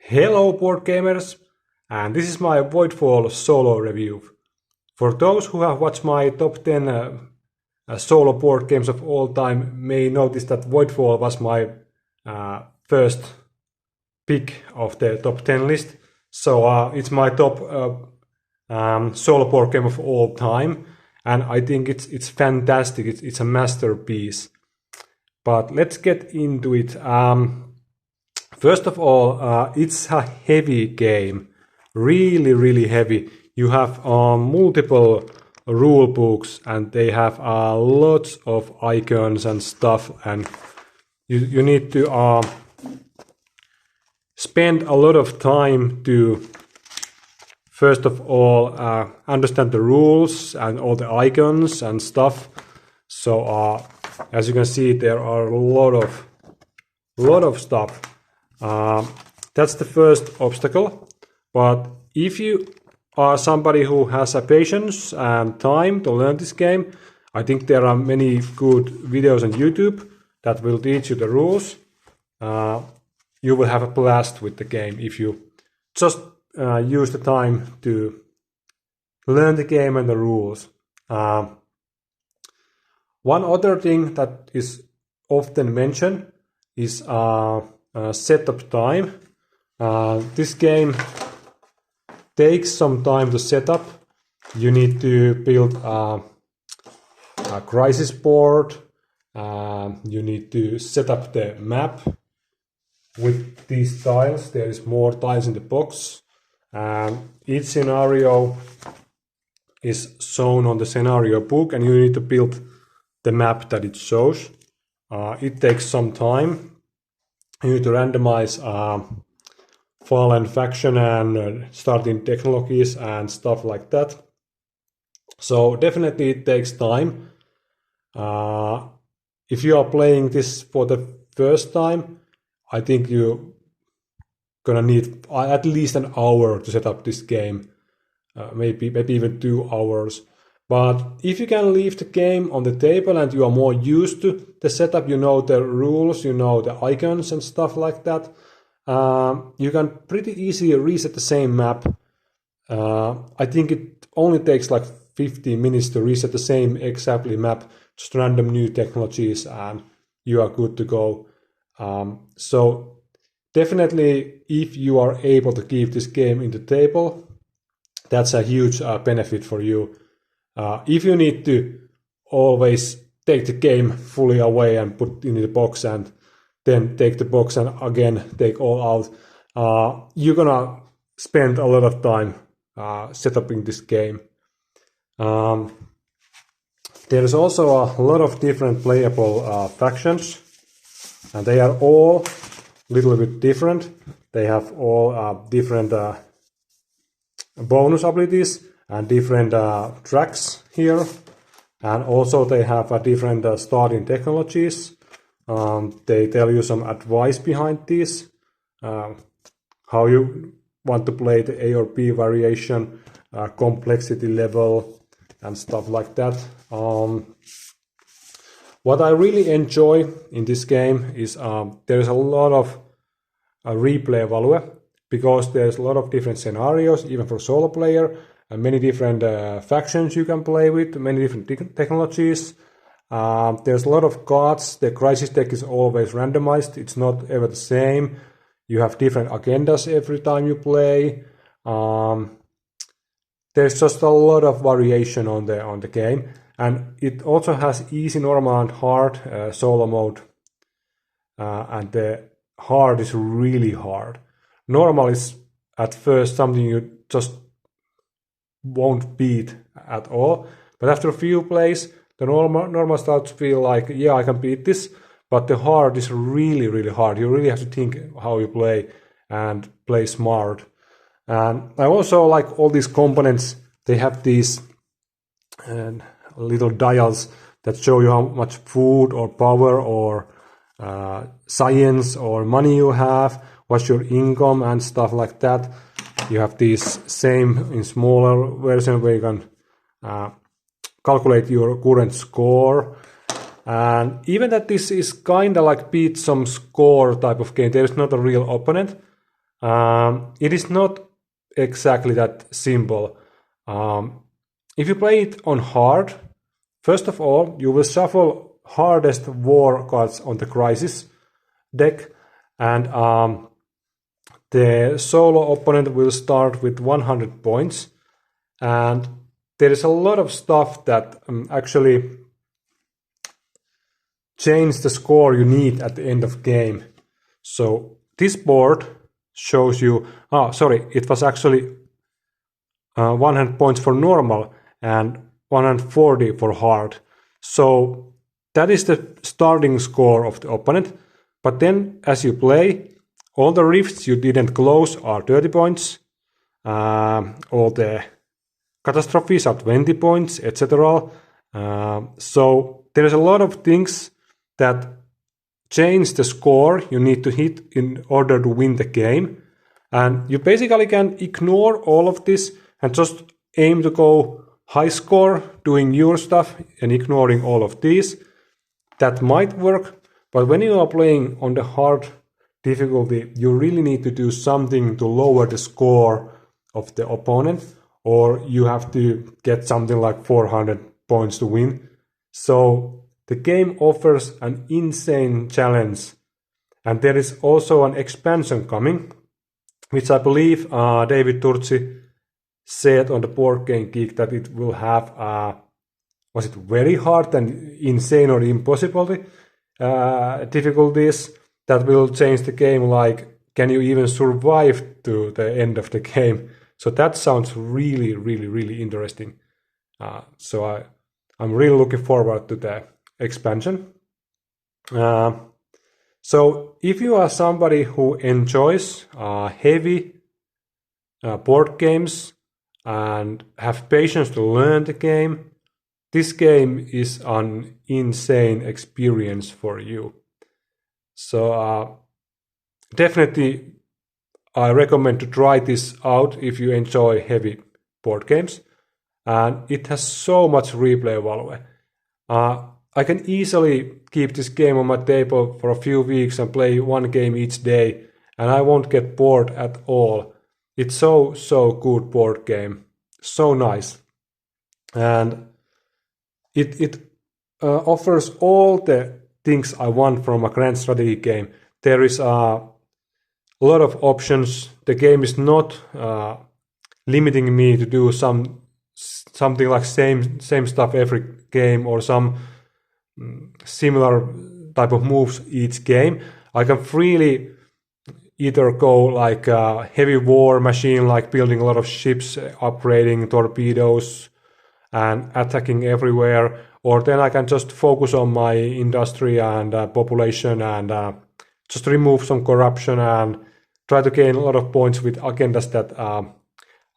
Hello board gamers, and this is my Voidfall solo review. For those who have watched my top 10 solo board games of all time may notice that Voidfall was my first pick of the top 10 list. So it's my top solo board game of all time, and I think it's fantastic. It's a masterpiece. But let's get into it. First of all, it's a heavy game, really heavy. You have multiple rule books, and they have lots of icons and stuff, and you need to spend a lot of time to first of all understand the rules and all the icons and stuff. So as you can see, there are a lot of stuff. That's the first obstacle, but if you are somebody who has a patience and time to learn this game, I think there are many good videos on YouTube that will teach you the rules. You will have a blast with the game if you just use the time to learn the game and the rules. One other thing that is often mentioned is setup time. This game takes some time to set up. You need to build a crisis board. You need to set up the map with these tiles. There is more tiles in the box. Each scenario is shown on the scenario book, and you need to build the map that it shows. It takes some time. You need to randomize fallen faction and starting technologies and stuff like that. So definitely it takes time. If you are playing this for the first time, I think you're gonna need at least an hour to set up this game, maybe even 2 hours. But if you can leave the game on the table and you are more used to the setup, you know the rules, you know the icons and stuff like that, you can pretty easily reset the same map. I think it only takes like 15 minutes to reset the same exactly map, just random new technologies, and you are good to go. So definitely, if you are able to keep this game in the table, that's a huge benefit for you. If you need to always take the game fully away and put it in the box and then take the box and again take all out, you're gonna spend a lot of time setting this game. There's also a lot of different playable factions, and they are all a little bit different. They have all different bonus abilities and different tracks here, and also they have different starting technologies. They tell you some advice behind this, how you want to play the A or B variation, complexity level, and stuff like that. What I really enjoy in this game is there is a lot of replay value, because there's a lot of different scenarios, even for solo player, and many different factions you can play with, many different technologies. There's a lot of cards. The crisis deck is always randomized. It's not ever the same. You have different agendas every time you play. There's just a lot of variation on the game, and it also has easy, normal, and hard solo mode. And the hard is really hard. Normal is at first something you just won't beat at all, but after a few plays, the normal starts to feel like, yeah, I can beat this. But the hard is really hard. You really have to think how you play and play smart. And I also like all these components. They have these little dials that show you how much food or power or science or money you have, what's your income and stuff like that. You have these same in smaller version where you can calculate your current score. And even that this is kind of like beat some score type of game, there is not a real opponent. It is not exactly that simple. If you play it on hard, first of all, you will shuffle hardest war cards on the Crisis deck, and the solo opponent will start with 100 points, and there is a lot of stuff that actually change the score you need at the end of game. So this board shows you, it was actually 100 points for normal and 140 for hard. So that is the starting score of the opponent. But then as you play, all the rifts you didn't close are 30 points. All the catastrophes are 20 points, etc. So there is a lot of things that change the score you need to hit in order to win the game. And you basically can ignore all of this and just aim to go high score doing your stuff and ignoring all of these. That might work, but when you are playing on the hard difficulty, you really need to do something to lower the score of the opponent, or you have to get something like 400 points to win. So the game offers an insane challenge, and there is also an expansion coming, which I believe David Turczi said on the Board Game Geek that it will have, was it very hard and insane or impossible difficulties that will change the game, like can you even survive to the end of the game? So that sounds really, really, really interesting. So I'm really looking forward to the expansion. So if you are somebody who enjoys heavy board games and have patience to learn the game, this game is an insane experience for you. So definitely I recommend to try this out if you enjoy heavy board games. And it has so much replay value. I can easily keep this game on my table for a few weeks and play one game each day, and I won't get bored at all. It's so good board game, so nice, and it offers all the things I want from a grand strategy game. There is a lot of options. The game is not limiting me to do something like same stuff every game or some similar type of moves each game. I can freely either go like a heavy war machine, like building a lot of ships, upgrading torpedoes and attacking everywhere, or then I can just focus on my industry and population and just remove some corruption and try to gain a lot of points with agendas that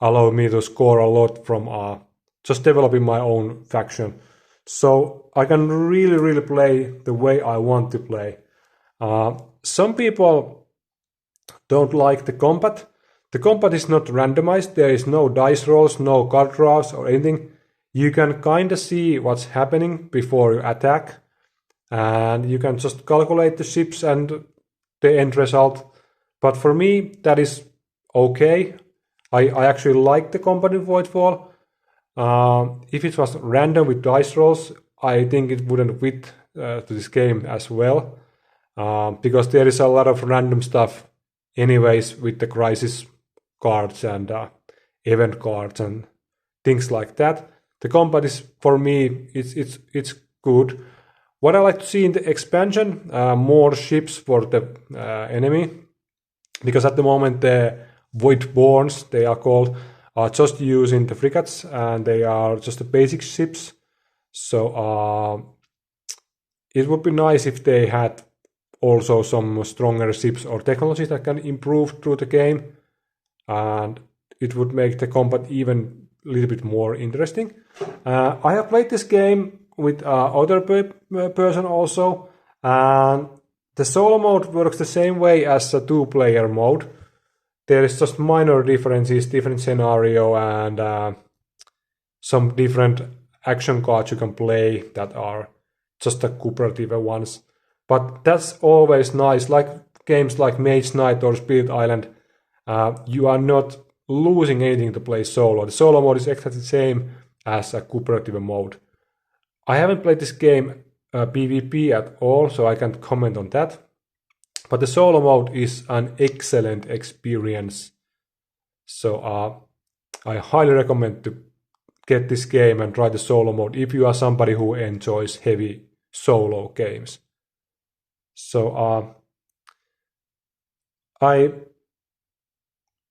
allow me to score a lot from just developing my own faction. So I can really play the way I want to play. Some people don't like the combat. The combat is not randomized. There is no dice rolls, no card draws or anything. You can kind of see what's happening before you attack. And you can just calculate the ships and the end result. But for me, that is okay. I actually like the combat in Voidfall. If it was random with dice rolls, I think it wouldn't fit to this game as well, because there is a lot of random stuff anyways with the crisis cards and event cards and things like that. The combat is, for me, it's good. What I like to see in the expansion, more ships for the enemy, because at the moment the Voidborns, they are called, are just using the frigates, and they are just the basic ships. So it would be nice if they had also some stronger ships or technologies that can improve through the game, and it would make the combat even a little bit more interesting. I have played this game with other person also, and the solo mode works the same way as a two-player mode. There is just minor differences, different scenario, and some different action cards you can play that are just the cooperative ones. But that's always nice, like games like Mage Knight or Spirit Island. you are not losing anything to play solo. The solo mode is exactly the same as a cooperative mode. I haven't played this game PvP at all, so I can't comment on that. But the solo mode is an excellent experience. So I highly recommend to get this game and try the solo mode if you are somebody who enjoys heavy solo games. So I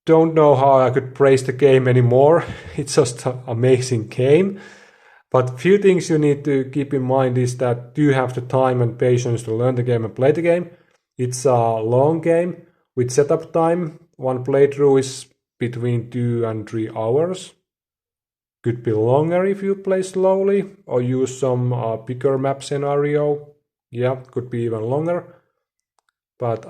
don't know how I could praise the game anymore. It's just an amazing game. But few things you need to keep in mind is that you have the time and patience to learn the game and play the game. It's a long game with setup time. One playthrough is between 2 and 3 hours. Could be longer if you play slowly or use some bigger map scenario. Yeah, could be even longer. But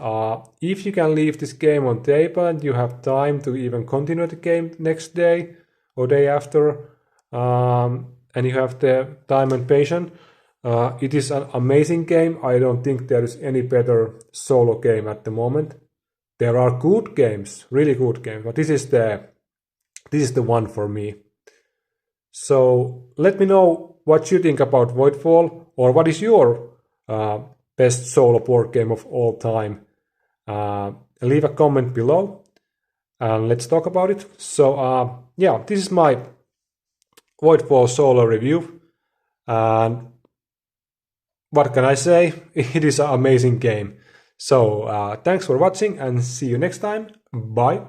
if you can leave this game on table and you have time to even continue the game next day or day after, and you have the time and patience, it is an amazing game. I don't think there is any better solo game at the moment. There are good games, really good games, but this is the one for me. So let me know what you think about Voidfall, or what is your best solo board game of all time. Leave a comment below and let's talk about it. So yeah, this is my Voidfall solo review, and what can I say? It is an amazing game. So thanks for watching and see you next time. Bye.